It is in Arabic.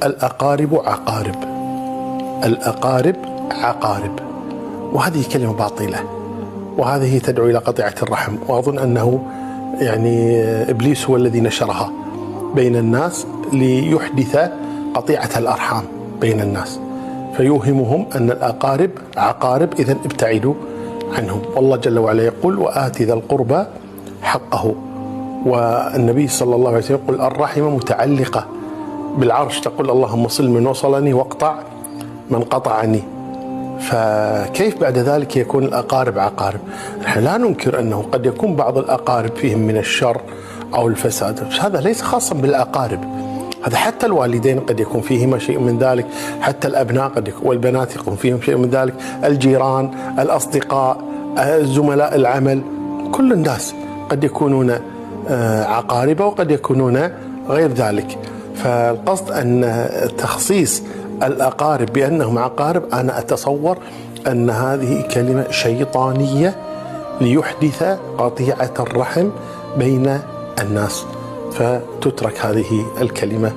الأقارب عقارب، الأقارب عقارب، وهذه كلمة باطلة، وهذه تدعو إلى قطيعة الرحم. وأظن أنه يعني إبليس هو الذي نشرها بين الناس ليحدث قطيعة الأرحام بين الناس، فيوهمهم أن الأقارب عقارب، إذن ابتعدوا عنهم. والله جل وعلا يقول: وآت ذا القربى حقه. والنبي صلى الله عليه وسلم يقول: الرحم متعلقة بالعرش، تقول: اللهم صل من وصلني واقطع من قطعني. فكيف بعد ذلك يكون الأقارب عقارب؟ نحن لا ننكر أنه قد يكون بعض الأقارب فيهم من الشر أو الفساد، بس هذا ليس خاصا بالأقارب، هذا حتى الوالدين قد يكون فيهما شيء من ذلك، حتى الأبناء قد يكون، والبنات يكون فيهم شيء من ذلك، الجيران، الأصدقاء، زملاء العمل، كل الناس قد يكونون عقارب وقد يكونون غير ذلك. فالقصد أن تخصيص الأقارب بأنهم عقارب، أنا أتصور أن هذه كلمة شيطانية ليحدث قطيعة الرحم بين الناس، فتترك هذه الكلمة